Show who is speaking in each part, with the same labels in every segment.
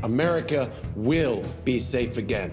Speaker 1: America will be safe again.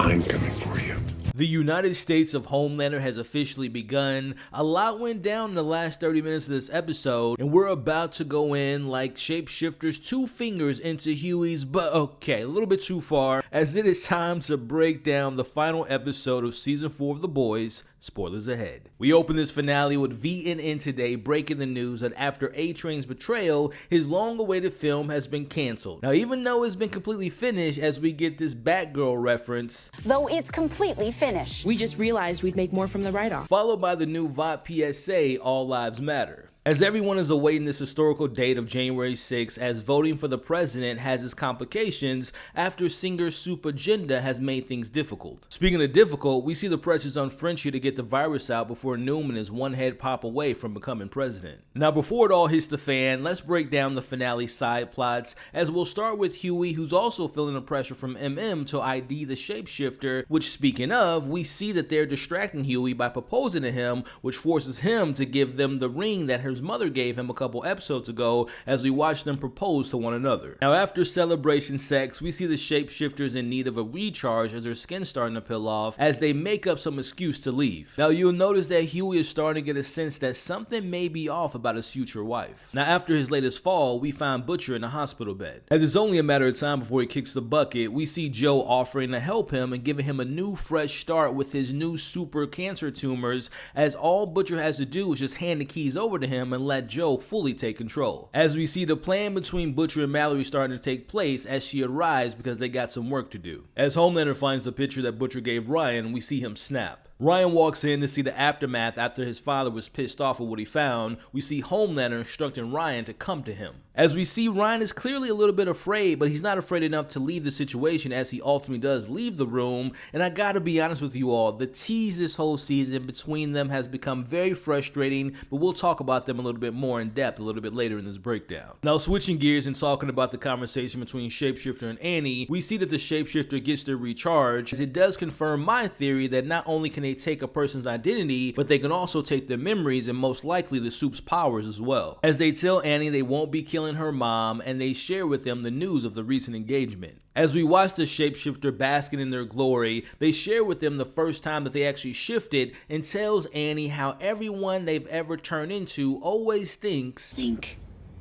Speaker 1: I'm coming for you.
Speaker 2: The United States of Homelander has officially begun. A lot went down in the last 30 minutes of this episode, and we're about to go in like shapeshifters 2 fingers into Hughie's butt. Okay, a little bit too far, as it is time to break down the final episode of season 4 of The Boys. Spoilers ahead. We open this finale with VNN today breaking the news that after A-Train's betrayal, his long-awaited film has been canceled. Now, even though it's been completely finished, as we get this Batgirl reference,
Speaker 3: though it's completely finished.
Speaker 4: We just realized we'd make more from the write-off.
Speaker 2: Followed by the new VOD PSA, All Lives Matter. As everyone is awaiting this historical date of January 6th, as voting for the president has its complications after Singer's soup agenda has made things difficult. Speaking of difficult, we see the pressures on Frenchie to get the virus out before Newman is one head pop away from becoming president. Now, before it all hits the fan, let's break down the finale side plots, as we'll start with Hughie, who's also feeling the pressure from MM to ID the shapeshifter, which, speaking of, we see that they're distracting Hughie by proposing to him, which forces him to give them the ring that his mother gave him a couple episodes ago, as we watch them propose to one another. Now, after celebration sex, we see the shapeshifters in need of a recharge as their skin's starting to peel off, as they make up some excuse to leave. Now, you'll notice that Hughie is starting to get a sense that something may be off about his future wife. Now, after his latest fall, we find Butcher in a hospital bed. As it's only a matter of time before he kicks the bucket, we see Joe offering to help him and giving him a new fresh start with his new super cancer tumors, as all Butcher has to do is just hand the keys over to him and let Joe fully take control. As we see the plan between Butcher and Mallory starting to take place as she arrives because they got some work to do. As Homelander finds the picture that Butcher gave Ryan, we see him snap. Ryan walks in to see the aftermath after his father was pissed off with what he found. We see Homelander instructing Ryan to come to him. As we see, Ryan is clearly a little bit afraid, but he's not afraid enough to leave the situation, as he ultimately does leave the room. And I gotta be honest with you all, the tease this whole season between them has become very frustrating, but we'll talk about them a little bit more in depth a little bit later in this breakdown. Now, switching gears and talking about the conversation between Shapeshifter and Annie, we see that the Shapeshifter gets their recharge, as it does confirm my theory that not only can they take a person's identity, but they can also take their memories and most likely the soup's powers as well. As they tell Annie they won't be killing her mom, and they share with them the news of the recent engagement. As we watch the shapeshifter basking in their glory, they share with them the first time that they actually shifted, and tells Annie how everyone they've ever turned into always thinks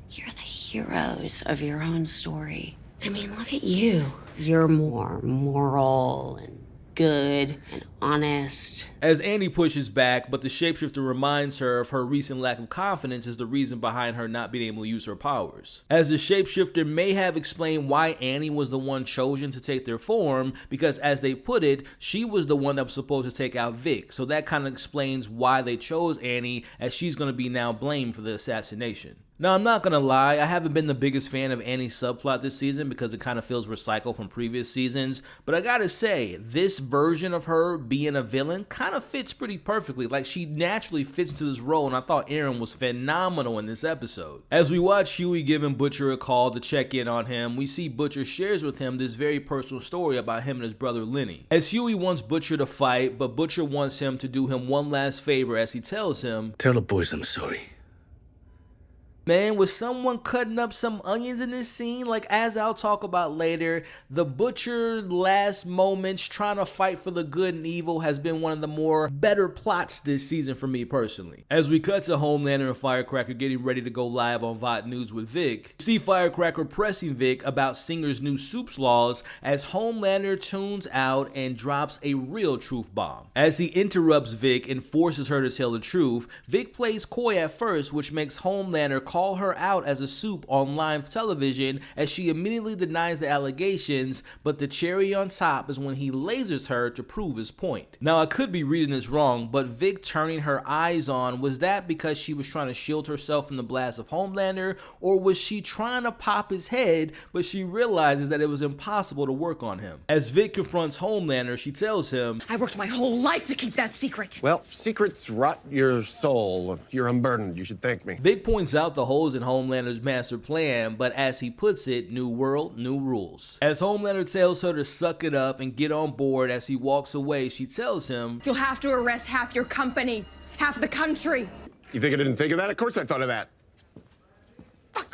Speaker 5: you're the heroes of your own story. I mean, look at you. You're more moral and good and honest.
Speaker 2: As Annie pushes back, but the shapeshifter reminds her of her recent lack of confidence is the reason behind her not being able to use her powers. As the shapeshifter may have explained why Annie was the one chosen to take their form, because as they put it, she was the one that was supposed to take out Vic, so that kind of explains why they chose Annie, as she's going to be now blamed for the assassination. Now, I'm not gonna lie, I haven't been the biggest fan of Annie's subplot this season because it kind of feels recycled from previous seasons, but I gotta say, this version of her being a villain kind of fits pretty perfectly. Like, she naturally fits into this role, and I thought Erin was phenomenal in this episode. As we watch Hughie giving Butcher a call to check in on him, we see Butcher shares with him this very personal story about him and his brother Lenny. As Hughie wants Butcher to fight, but Butcher wants him to do him one last favor, as he tells him,
Speaker 6: "Tell the boys I'm sorry."
Speaker 2: Man, was someone cutting up some onions in this scene? Like, as I'll talk about later, the Butcher last moments trying to fight for the good and evil has been one of the more better plots this season for me personally. As we cut to Homelander and Firecracker getting ready to go live on VOD News with Vic, we see Firecracker pressing Vic about Singer's new soups laws, as Homelander tunes out and drops a real truth bomb. As he interrupts Vic and forces her to tell the truth, Vic plays coy at first, which makes Homelander call her out as a soup on live television, as she immediately denies the allegations, but the cherry on top is when he lasers her to prove his point. Now, I could be reading this wrong, but Vic turning her eyes on, was that because she was trying to shield herself from the blast of Homelander, or was she trying to pop his head, but she realizes that it was impossible to work on him? As Vic confronts Homelander, she tells him,
Speaker 4: I worked my whole life to keep that secret.
Speaker 1: Well, secrets rot your soul. If you're unburdened, you should thank me.
Speaker 2: Vic points out the holes in Homelander's master plan, but as he puts it, new world, new rules. As Homelander tells her to suck it up and get on board, as he walks away, she tells him,
Speaker 4: You'll have to arrest half your company, half the country.
Speaker 1: You think I didn't think of that? Of course I thought of that.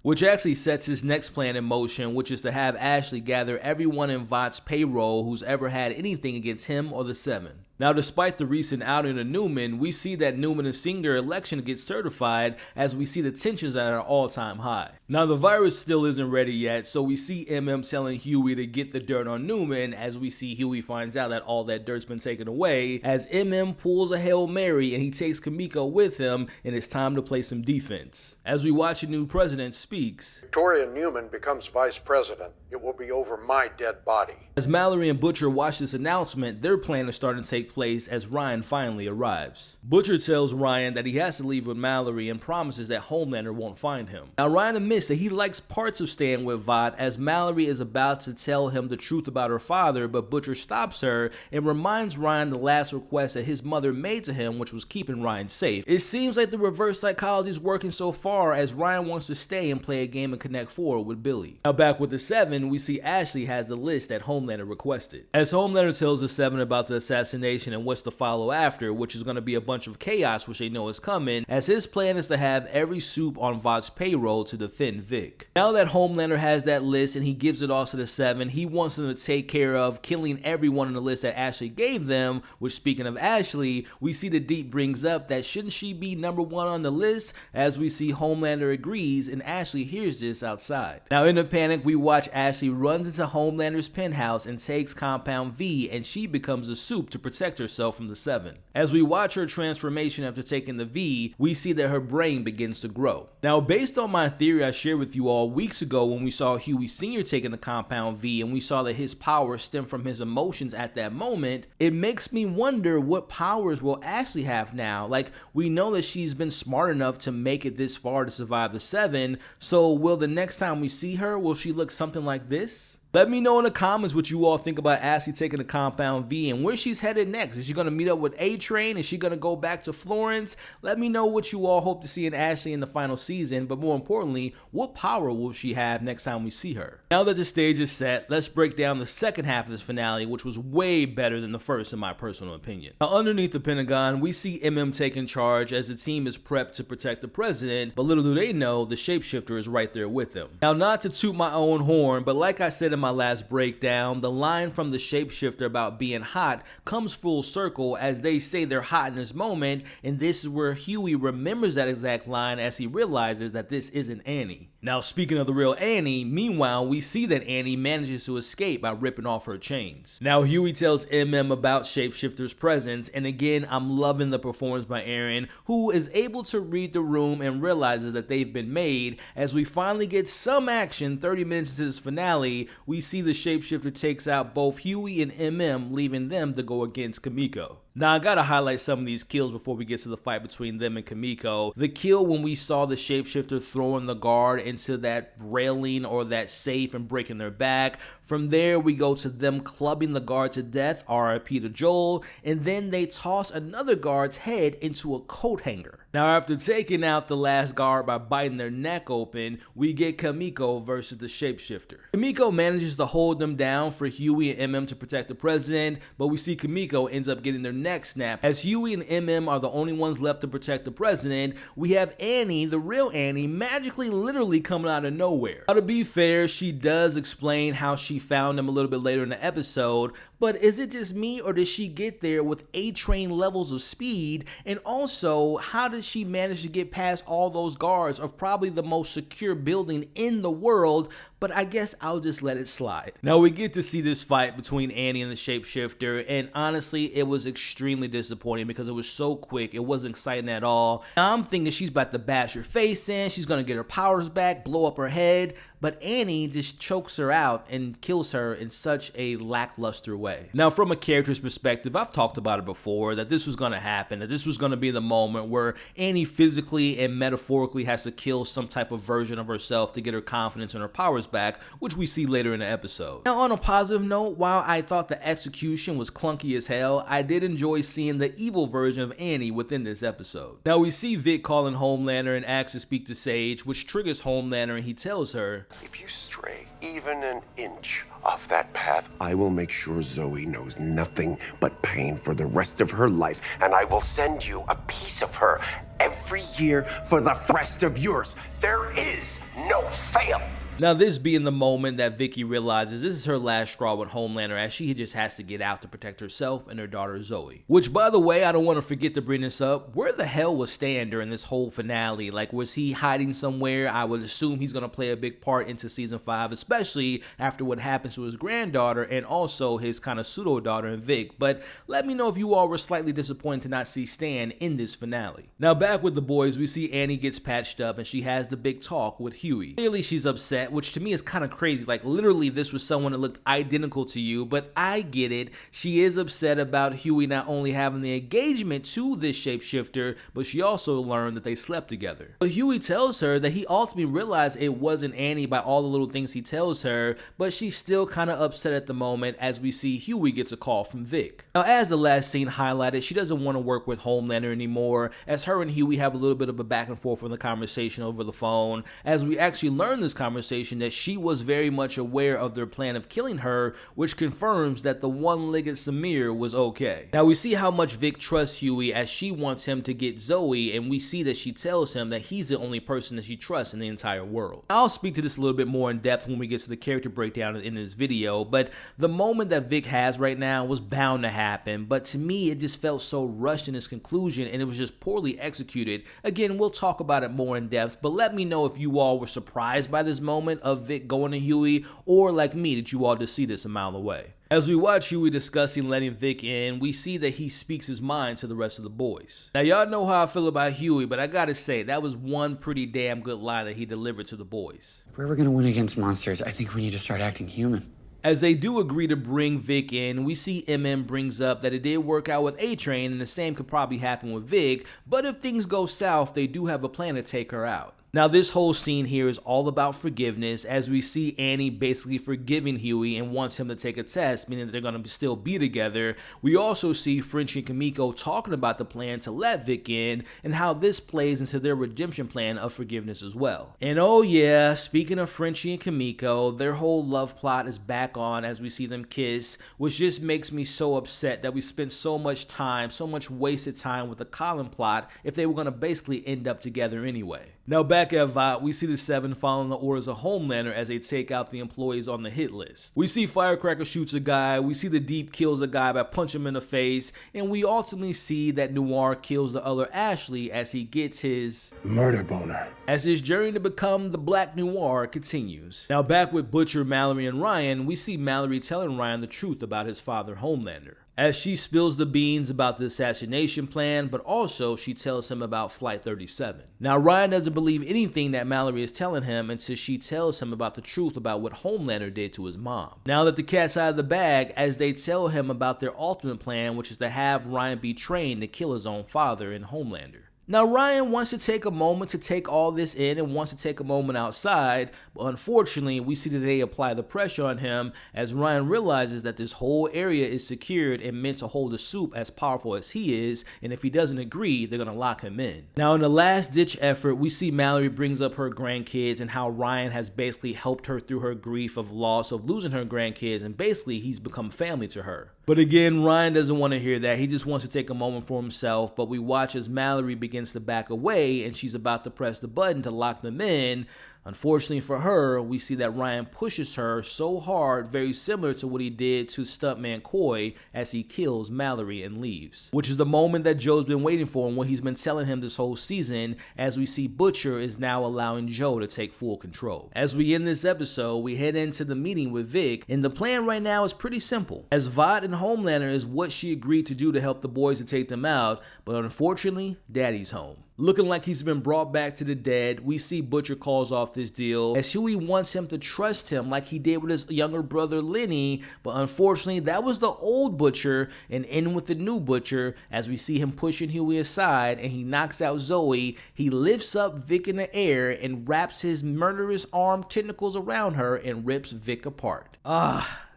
Speaker 2: Which actually sets his next plan in motion, which is to have Ashley gather everyone in Vought's payroll who's ever had anything against him or the Seven. Now, despite the recent outing of Newman, we see that Newman and Singer election gets certified as we see the tensions at an all-time high. Now, the virus still isn't ready yet, so we see MM telling Hughie to get the dirt on Newman as we see Hughie finds out that all that dirt's been taken away, as MM pulls a Hail Mary and he takes Kimiko with him, and it's time to play some defense. As we watch a new president speaks,
Speaker 6: Victoria Newman becomes vice president. It will be over my dead body.
Speaker 2: As Mallory and Butcher watch this announcement, their plan is starting to take place as Ryan finally arrives. Butcher tells Ryan that he has to leave with Mallory and promises that Homelander won't find him. Now, Ryan admits that he likes parts of staying with Vought as Mallory is about to tell him the truth about her father, but Butcher stops her and reminds Ryan the last request that his mother made to him, which was keeping Ryan safe. It seems like the reverse psychology is working so far as Ryan wants to stay and play a game of Connect 4 with Billy. Now, back with the Seven, we see Ashley has the list that Homelander requested. As Homelander tells the Seven about the assassination and what's to follow after, which is going to be a bunch of chaos which they know is coming, as his plan is to have every soup on Vought's payroll to defend Vic. Now that Homelander has that list and he gives it all to the Seven, he wants them to take care of killing everyone on the list that Ashley gave them, which, speaking of Ashley, we see the Deep brings up that shouldn't she be #1 on the list, as we see Homelander agrees and Ashley hears this outside. Now, in a panic, we watch Ashley runs into Homelander's penthouse and takes Compound V, and she becomes a soup to protect herself from the Seven. As we watch her transformation after taking the V, we see that her brain begins to grow. Now, based on my theory I shared with you all weeks ago when we saw Hughie Sr. taking the Compound V and we saw that his power stemmed from his emotions at that moment, it makes me wonder what powers will Ashley have now. Like, we know that she's been smart enough to make it this far to survive the Seven, so will the next time we see her, will she look something like this? Let me know in the comments what you all think about Ashley taking the Compound V and where she's headed next. Is she going to meet up with A-Train? Is she going to go back to Florence? Let me know what you all hope to see in Ashley in the final season, but more importantly, what power will she have next time we see her? Now that the stage is set, let's break down the second half of this finale, which was way better than the first in my personal opinion. Now, underneath the Pentagon, we see MM taking charge as the team is prepped to protect the president, but little do they know, the shapeshifter is right there with them. Now, not to toot my own horn, but like I said in my last breakdown, the line from the shapeshifter about being hot comes full circle as they say they're hot in this moment, and this is where Hughie remembers that exact line as he realizes that this isn't Annie. Now, speaking of the real Annie, meanwhile, we see that Annie manages to escape by ripping off her chains. Now, Hughie tells MM about Shapeshifter's presence, and again, I'm loving the performance by Erin, who is able to read the room and realizes that they've been made. As we finally get some action 30 minutes into this finale, we see the Shapeshifter takes out both Hughie and MM, leaving them to go against Kimiko. Now, I gotta highlight some of these kills before we get to the fight between them and Kimiko. The kill when we saw the shapeshifter throwing the guard into that railing or that safe and breaking their back. From there, we go to them clubbing the guard to death, RIP to Joel, and then they toss another guard's head into a coat hanger. Now, after taking out the last guard by biting their neck open, we get Kimiko versus the shapeshifter. Kimiko manages to hold them down for Hughie and MM to protect the president, but we see Kimiko ends up getting their neck snapped. As Hughie and MM are the only ones left to protect the president, we have Annie, the real Annie, magically literally coming out of nowhere. Now, to be fair, she does explain how she found him a little bit later in the episode, but is it just me or did she get there with A-Train levels of speed? And also, how did she manage to get past all those guards of probably the most secure building in the world? But I guess I'll just let it slide. Now, we get to see this fight between Annie and the shapeshifter, and honestly, it was extremely disappointing because it was so quick. It wasn't exciting at all. Now, I'm thinking she's about to bash her face in, she's gonna get her powers back, blow up her head, but Annie just chokes her out and kills her in such a lackluster way. Now, from a character's perspective, I've talked about it before, that this was gonna happen, that this was gonna be the moment where Annie physically and metaphorically has to kill some type of version of herself to get her confidence and her powers back, which we see later in the episode. Now, on a positive note, while I thought the execution was clunky as hell, I did enjoy seeing the evil version of Annie within this episode. Now, we see Vic calling Homelander and asks to speak to Sage, which triggers Homelander, and he tells her,
Speaker 7: If you stray even an inch off that path, I will make sure Zoe knows nothing but pain for the rest of her life, and I will send you a piece of her every year for the rest of yours. There is no fail.
Speaker 2: Now, this being the moment that Vicky realizes this is her last straw with Homelander, as she just has to get out to protect herself and her daughter Zoe. Which, by the way, I don't want to forget to bring this up. Where the hell was Stan during this whole finale? Like, was he hiding somewhere? I would assume he's going to play a big part into season 5, especially after what happens to his granddaughter and also his kind of pseudo daughter in Vic. But let me know if you all were slightly disappointed to not see Stan in this finale. Now, back with the boys, we see Annie gets patched up and she has the big talk with Hughie. Clearly, she's upset, which to me is kind of crazy. Like, literally, this was someone that looked identical to you, but I get it. She is upset about Hughie not only having the engagement to this shapeshifter, but she also learned that they slept together. But Hughie tells her that he ultimately realized it wasn't Annie by all the little things he tells her, but she's still kind of upset at the moment as we see Hughie gets a call from Vic. Now, as the last scene highlighted, she doesn't want to work with Homelander anymore, as her and Hughie have a little bit of a back and forth in the conversation over the phone, as we actually learn this conversation that she was very much aware of their plan of killing her, which confirms that the one-legged Samir was okay. Now, we see how much Vic trusts Hughie as she wants him to get Zoe, and we see that she tells him that he's the only person that she trusts in the entire world. I'll speak to this a little bit more in depth when we get to the character breakdown in this video, but the moment that Vic has right now was bound to happen, but to me it just felt so rushed in its conclusion and it was just poorly executed. Again, we'll talk about it more in depth, but let me know if you all were surprised by this moment of Vic going to Hughie, or like me, did you all just see this a mile away? As we watch Hughie discussing letting Vic in, we see that he speaks his mind to the rest of the boys. Now, y'all know how I feel about Hughie, but I gotta say, that was one pretty damn good line that he delivered to the boys.
Speaker 8: If we're ever gonna win against monsters, I think we need to start acting human.
Speaker 2: As they do agree to bring Vic in, we see MM brings up that it did work out with A-Train and the same could probably happen with Vic, but if things go south, they do have a plan to take her out. Now, this whole scene here is all about forgiveness, as we see Annie basically forgiving Hughie and wants him to take a test, meaning that they're going to still be together. We also see Frenchie and Kimiko talking about the plan to let Vic in and how this plays into their redemption plan of forgiveness as well. And oh yeah, speaking of Frenchie and Kimiko, their whole love plot is back on as we see them kiss, which just makes me so upset that we spent so much time, so much wasted time with the Colin plot if they were going to basically end up together anyway. Now, back at Vought, we see the Seven following the orders of Homelander as they take out the employees on the hit list. We see Firecracker shoots a guy, we see the Deep kills a guy by punching him in the face, and we ultimately see that Noir kills the other Ashley as he gets his
Speaker 1: murder boner.
Speaker 2: As his journey to become the Black Noir continues. Now, back with Butcher, Mallory, and Ryan, we see Mallory telling Ryan the truth about his father, Homelander, as she spills the beans about the assassination plan, but also she tells him about Flight 37. Now, Ryan doesn't believe anything that Mallory is telling him until she tells him about the truth about what Homelander did to his mom. Now that the cat's out of the bag, as they tell him about their ultimate plan, which is to have Ryan be trained to kill his own father in Homelander. Now, Ryan wants to take a moment to take all this in and wants to take a moment outside, but unfortunately, we see that they apply the pressure on him as Ryan realizes that this whole area is secured and meant to hold a soup as powerful as he is, and if he doesn't agree, they're going to lock him in. Now, in the last-ditch effort, we see Mallory brings up her grandkids and how Ryan has basically helped her through her grief of loss of losing her grandkids, and basically, he's become family to her. But again, Ryan doesn't want to hear that. He just wants to take a moment for himself, but we watch as Mallory begins to back away and she's about to press the button to lock them in. Unfortunately for her, we see that Ryan pushes her so hard, very similar to what he did to stuntman Quaid as he kills Mallory and leaves. Which is the moment that Joe's been waiting for and what he's been telling him this whole season, as we see Butcher is now allowing Joe to take full control. As we end this episode, we head into the meeting with Vic, and the plan right now is pretty simple, as Vought and Homelander is what she agreed to do to help the boys to take them out, but unfortunately, Daddy's home. Looking like he's been brought back to the dead, we see Butcher calls off this deal as Hughie wants him to trust him like he did with his younger brother Lenny, but unfortunately that was the old Butcher and in with the new Butcher as we see him pushing Hughie aside and he knocks out Zoe. He lifts up Vic in the air and wraps his murderous arm tentacles around her and rips Vic apart.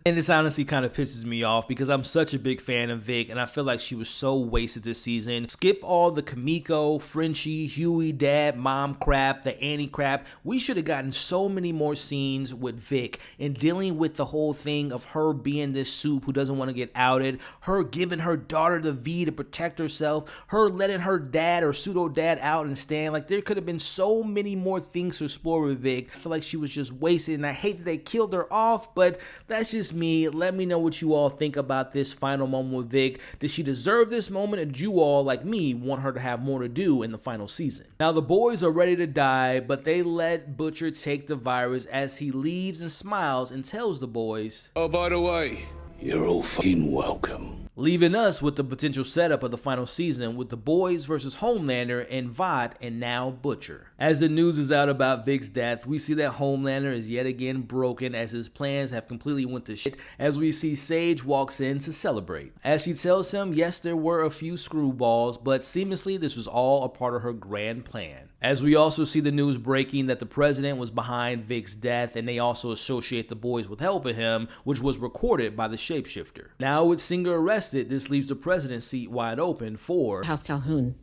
Speaker 2: And this honestly kind of pisses me off because I'm such a big fan of Vic and I feel like she was so wasted this season. Skip all the Kimiko, Frenchie, Hughie, dad, mom crap, the Annie crap. We should have gotten so many more scenes with Vic and dealing with the whole thing of her being this soup who doesn't want to get outed, her giving her daughter the V to protect herself, her letting her dad or pseudo dad out and stand. Like, there could have been so many more things to explore with Vic. I feel like she was just wasted and I hate that they killed her off, but that's just me. Let me know what you all think about this final moment with Vic. Did she deserve this moment, or did you all, like me, want her to have more to do in the final season? Now the boys are ready to die, but they let Butcher take the virus as he leaves and smiles and tells the boys,
Speaker 1: Oh, by the way, you're all fucking welcome.
Speaker 2: Leaving us with the potential setup of the final season with the boys versus Homelander and Vought and now Butcher. As the news is out about Vic's death, we see that Homelander is yet again broken as his plans have completely went to shit as we see Sage walks in to celebrate. As she tells him, yes, there were a few screwballs, but seamlessly this was all a part of her grand plan. As we also see the news breaking that the president was behind Vic's death and they also associate the boys with helping him, which was recorded by the shapeshifter. Now with Singer arrested, this leaves the president's seat wide open for
Speaker 9: House Calhoun.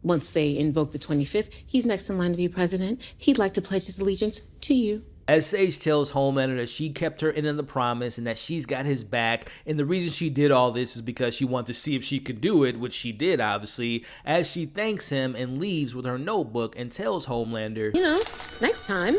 Speaker 9: Once they invoke the 25th, he's next in line to be president. He'd like to pledge his allegiance to you.
Speaker 2: As Sage tells Homelander that she kept her end of the promise and that she's got his back, and the reason she did all this is because she wanted to see if she could do it, which she did obviously, as she thanks him and leaves with her notebook and tells Homelander,
Speaker 9: You know, next time,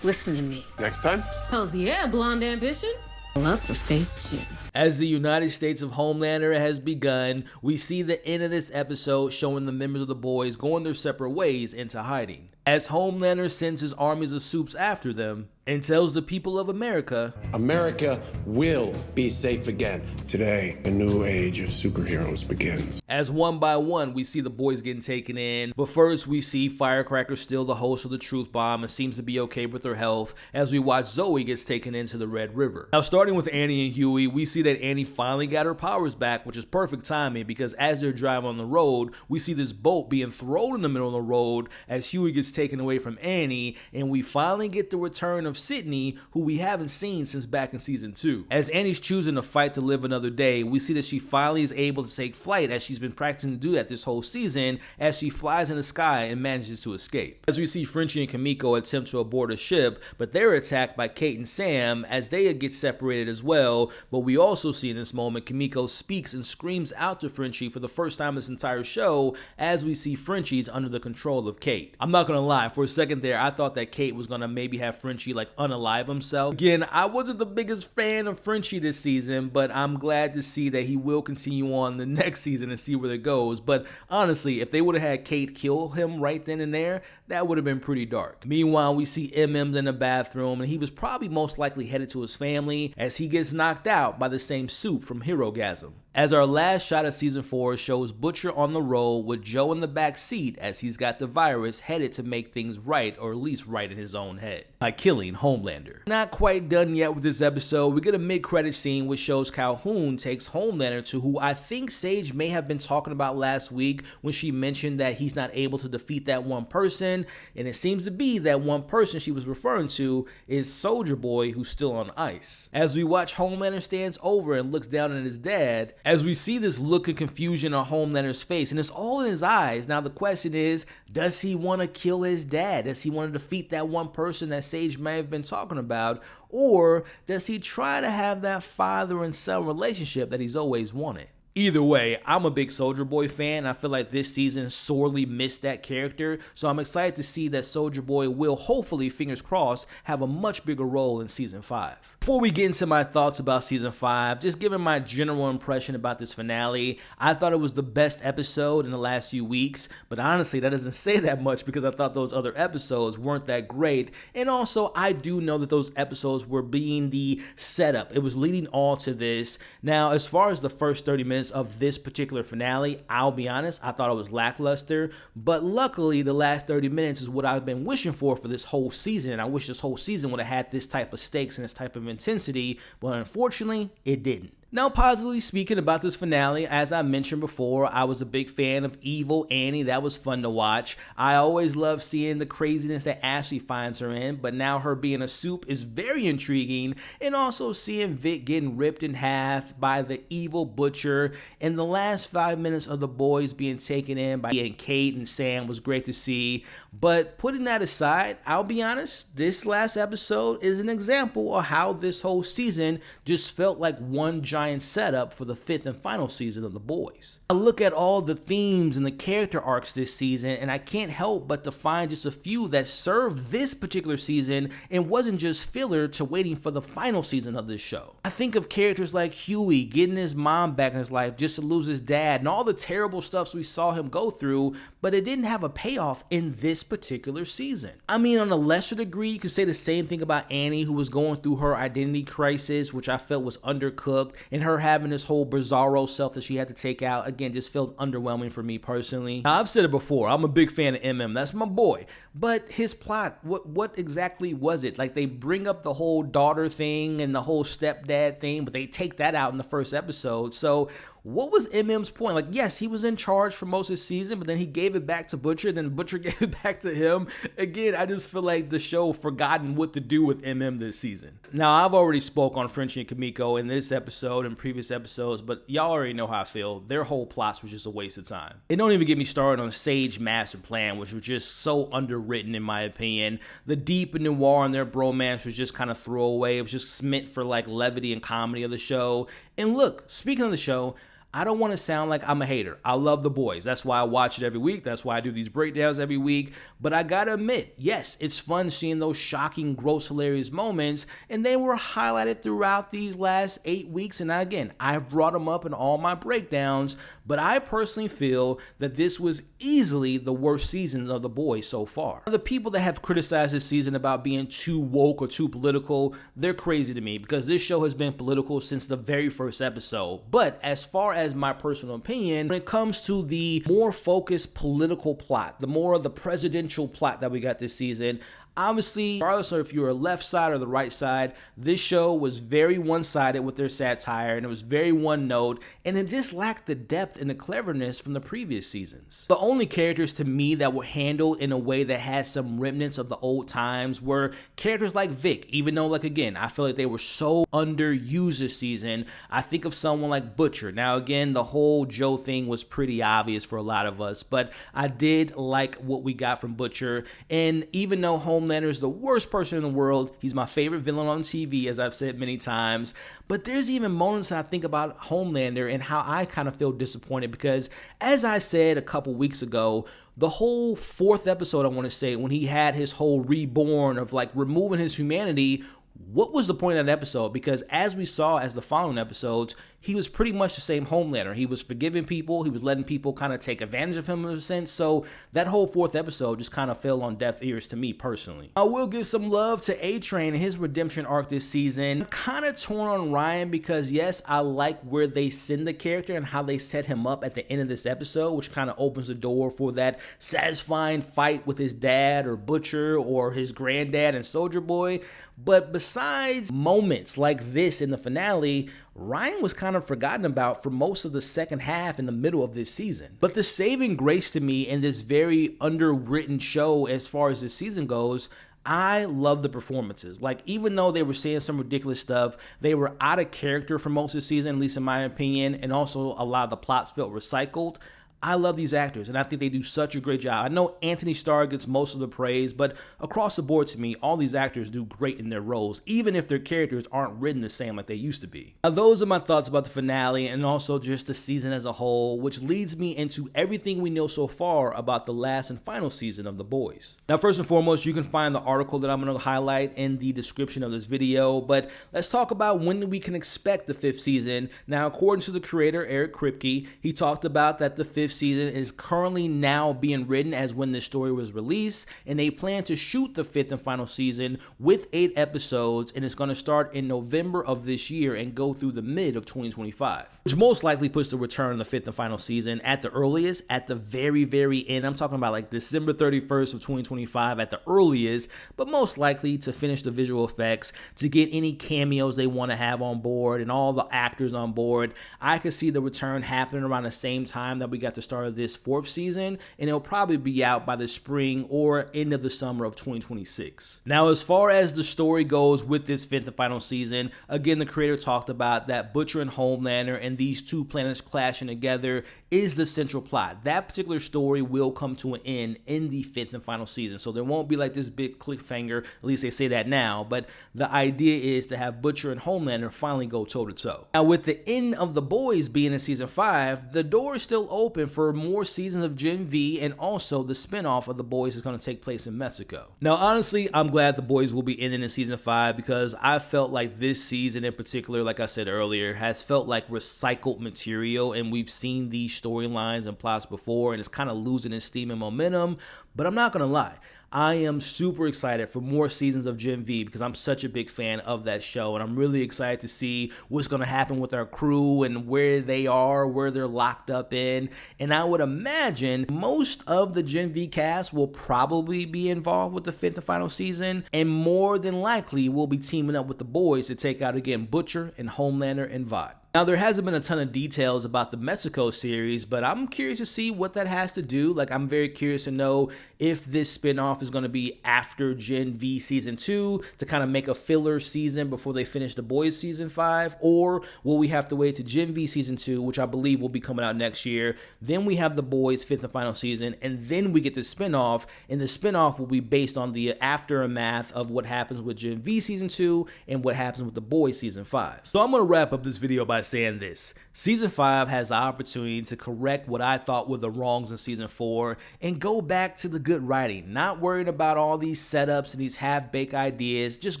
Speaker 9: listen to me.
Speaker 7: Next time?
Speaker 9: Hells yeah, blonde ambition. Love for phase 2.
Speaker 2: As the United States of Homelander has begun, we see the end of this episode showing the members of the boys going their separate ways into hiding. As Homelander sends his armies of soups after them and tells the people of America,
Speaker 1: America will be safe again. Today, a new age of superheroes begins.
Speaker 2: As one by one, we see the boys getting taken in. But first, we see Firecracker still the host of the Truth Bomb and seems to be okay with her health as we watch Zoe gets taken into the Red River. Now, starting with Annie and Hughie, we see that Annie finally got her powers back, which is perfect timing because as they're driving on the road, we see this boat being thrown in the middle of the road as Hughie gets taken away from Annie, and we finally get the return of Sydney, who we haven't seen since back in season 2. As Annie's choosing to fight to live another day, we see that she finally is able to take flight as she's been practicing to do that this whole season as she flies in the sky and manages to escape. As we see Frenchie and Kimiko attempt to abort a ship, but they're attacked by Kate and Sam as they get separated as well, but we also see in this moment Kimiko speaks and screams out to Frenchie for the first time this entire show as we see Frenchie's under the control of Kate. I'm not gonna lie, for a second there I thought that Kate was gonna maybe have Frenchie like unalive himself. Again, I wasn't the biggest fan of Frenchie this season, but I'm glad to see that he will continue on the next season and see where it goes. But honestly, if they would have had Kate kill him right then and there, that would have been pretty dark. Meanwhile, we see MM's in the bathroom and he was probably most likely headed to his family as he gets knocked out by the same soup from Herogasm. As our last shot of season 4 shows Butcher on the roll with Joe in the back seat as he's got the virus headed to make things right, or at least right in his own head, by killing Homelander. Not quite done yet with this episode. We get a mid-credit scene which shows Calhoun takes Homelander to who I think Sage may have been talking about last week when she mentioned that he's not able to defeat that one person, and it seems to be that one person she was referring to is Soldier Boy, who's still on ice. As we watch, Homelander stands over and looks down at his dad as we see this look of confusion on Homelander's face, and it's all in his eyes. Now the question is, does he want to kill his dad? Does he want to defeat that one person that Sage may have been talking about? Or does he try to have that father and son relationship that he's always wanted? Either way, I'm a big Soldier Boy fan. I feel like this season sorely missed that character, so I'm excited to see that Soldier Boy will hopefully, fingers crossed, have a much bigger role in season 5. Before we get into my thoughts about season 5, just giving my general impression about this finale, I thought it was the best episode in the last few weeks, but honestly that doesn't say that much because I thought those other episodes weren't that great, and also I do know that those episodes were being the setup. It was leading all to this. Now, as far as the first 30 minutes of this particular finale, I'll be honest, I thought it was lackluster, but luckily the last 30 minutes is what I've been wishing for this whole season, and I wish this whole season would have had this type of stakes and this type of intensity, but unfortunately it didn't. Now, positively speaking about this finale, as I mentioned before, I was a big fan of Evil Annie. That was fun to watch. I always love seeing the craziness that Ashley finds her in, but now her being a soup is very intriguing, and also seeing Vic getting ripped in half by the evil butcher, and the last 5 minutes of the boys being taken in by Kate and Sam was great to see. But putting that aside, I'll be honest, this last episode is an example of how this whole season just felt like one giant setup for the 5th and final season of The Boys. I look at all the themes and the character arcs this season, and I can't help but to find just a few that served this particular season and wasn't just filler to waiting for the final season of this show. I think of characters like Hughie getting his mom back in his life just to lose his dad and all the terrible stuff we saw him go through, but it didn't have a payoff in this particular season. I mean, on a lesser degree, you could say the same thing about Annie, who was going through her identity crisis, which I felt was undercooked, and her having this whole bizarro self that she had to take out, again, just felt underwhelming for me personally. Now, I've said it before, I'm a big fan of MM, that's my boy, but his plot, what exactly was it? Like, they bring up the whole daughter thing and the whole stepdad thing, but they take that out in the first episode, so what was MM's point? Like, yes, he was in charge for most of the season, but then he gave it back to Butcher, then Butcher gave it back to him. Again, I just feel like the show forgotten what to do with MM this season. Now, I've already spoke on Frenchie and Kimiko in this episode and previous episodes, but y'all already know how I feel. Their whole plots was just a waste of time. And don't even get me started on Sage Master Plan, which was just so underwritten in my opinion. The deep and noir in their bromance was just kind of throwaway. It was just meant for like levity and comedy of the show. And look, speaking of the show, I don't want to sound like I'm a hater. I love The Boys. That's why I watch it every week. That's why I do these breakdowns every week. But I gotta admit, yes, it's fun seeing those shocking, gross, hilarious moments, and they were highlighted throughout these last 8 weeks. And again, I've brought them up in all my breakdowns, but I personally feel that this was easily the worst season of The Boys so far. The people that have criticized this season about being too woke or too political, they're crazy to me, because this show has been political since the very first episode. But as far as my personal opinion, when it comes to the more focused political plot, the more of the presidential plot that we got this season, obviously, regardless of if you're a left side or the right side, this show was very one-sided with their satire, and it was very one-note, and it just lacked the depth and the cleverness from the previous seasons. The only characters to me that were handled in a way that had some remnants of the old times were characters like Vic, even though, like, again, I feel like they were so underused this season. I think of someone like Butcher. Now, again, the whole Joe thing was pretty obvious for a lot of us, but I did like what we got from Butcher, and even though Homelander is the worst person in the world, he's my favorite villain on TV, as I've said many times, but there's even moments that I think about Homelander and how I kind of feel disappointed, because as I said a couple weeks ago, the whole 4th episode, I want to say, when he had his whole reborn of like removing his humanity, what was the point of that episode? Because as we saw as the following episodes, he was pretty much the same Homelander. He was forgiving people. He was letting people kind of take advantage of him in a sense. So that whole 4th episode just kind of fell on deaf ears to me personally. I will give some love to A-Train and his redemption arc this season. I'm kind of torn on Ryan because, yes, I like where they send the character and how they set him up at the end of this episode, which kind of opens the door for that satisfying fight with his dad or Butcher or his granddad and Soldier Boy. But besides moments like this in the finale, Ryan was kind of forgotten about for most of the second half in the middle of this season. But the saving grace to me in this very underwritten show as far as this season goes, I love the performances. Like, even though they were saying some ridiculous stuff, they were out of character for most of the season, at least in my opinion, and also a lot of the plots felt recycled. I love these actors, and I think they do such a great job. I know Antony Starr gets most of the praise, but across the board to me, all these actors do great in their roles, even if their characters aren't written the same like they used to be. Now, those are my thoughts about the finale and also just the season as a whole, which leads me into everything we know so far about the last and final season of The Boys. Now, first and foremost, you can find the article that I'm going to highlight in the description of this video, but let's talk about when we can expect the 5th season. Now, according to the creator, Eric Kripke, he talked about that the 5th 5th season is currently now being written as when this story was released, and they plan to shoot the 5th and final season with 8 episodes, and it's going to start in November of this year and go through the mid of 2025, which most likely puts the return of the 5th and final season at the earliest, at the very end. I'm talking about like December 31st of 2025 at the earliest, but most likely to finish the visual effects, to get any cameos they want to have on board and all the actors on board. I could see the return happening around the same time that we got the start of this 4th season, and it'll probably be out by the spring or end of the summer of 2026. Now, as far as the story goes with this 5th and final season, again, the creator talked about that Butcher and Homelander and these two planets clashing together is the central plot. That particular story will come to an end in the 5th and final season, so there won't be like this big cliffhanger, at least they say that now, but the idea is to have Butcher and Homelander finally go toe-to-toe. Now, with the end of The Boys being in season 5, the door is still open for more seasons of Gen V, and also the spinoff of The Boys is going to take place in Mexico. Now, honestly, I'm glad The Boys will be ending in season 5 because I felt like this season in particular, like I said earlier, has felt like recycled material, and we've seen these storylines and plots before, and it's kind of losing its steam and momentum. But I'm not going to lie, I am super excited for more seasons of Gen V because I'm such a big fan of that show, and I'm really excited to see what's going to happen with our crew and where they are, where they're locked up in. And I would imagine most of the Gen V cast will probably be involved with the 5th and final season, and more than likely will be teaming up with The Boys to take out again Butcher and Homelander and Vought. Now, there hasn't been a ton of details about the Mexico series, but I'm curious to see what that has to do. Like, I'm very curious to know if this spinoff is going to be after Gen V season 2 to kind of make a filler season before they finish The Boys season 5, or will we have to wait to Gen V season 2, which I believe will be coming out next year. Then we have The Boys 5th and final season, and then we get the spinoff, and the spinoff will be based on the aftermath of what happens with Gen V season 2 and what happens with The Boys season 5. So I'm going to wrap up this video by saying this: season 5 has the opportunity to correct what I thought were the wrongs in season 4 and go back to the good writing, not worried about all these setups and these half-baked ideas. Just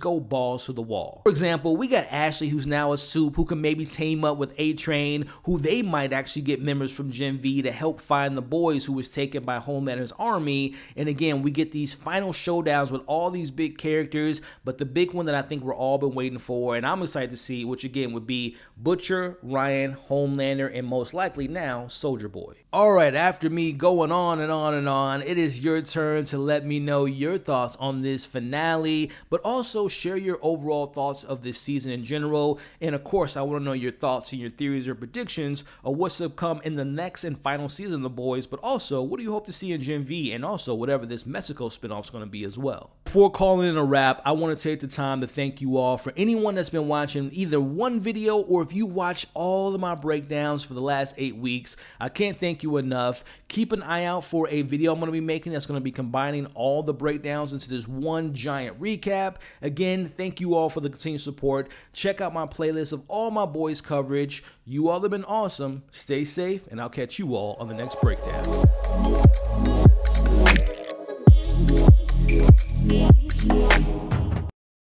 Speaker 2: go balls to the wall. For example, we got Ashley, who's now a soup, who can maybe team up with A-Train, who they might actually get members from Gen V to help find the Boys who was taken by Homelander's army. And again, we get these final showdowns with all these big characters, but the big one that I think we're all been waiting for, and I'm excited to see, which again would be Butcher, Ryan, Homelander, and most likely now Soldier Boy. Alright, after me going on and on and on, it is your turn to let me know your thoughts on this finale, but also share your overall thoughts of this season in general. And of course, I want to know your thoughts and your theories or predictions of what's to come in the next and final season of The Boys, but also what do you hope to see in Gen V, and also whatever this Mexico spinoff is going to be as well. Before calling it a wrap, I want to take the time to thank you all for anyone that's been watching either one video or if you watch all of my breakdowns for the last 8 weeks. I can't thank you enough. Keep an eye out for a video I'm going to be making that's going to be combining all the breakdowns into this one giant recap. Again, thank you all for the continued support. Check out my playlist of all my Boys coverage. You all have been awesome. Stay safe, and I'll catch you all on the next breakdown.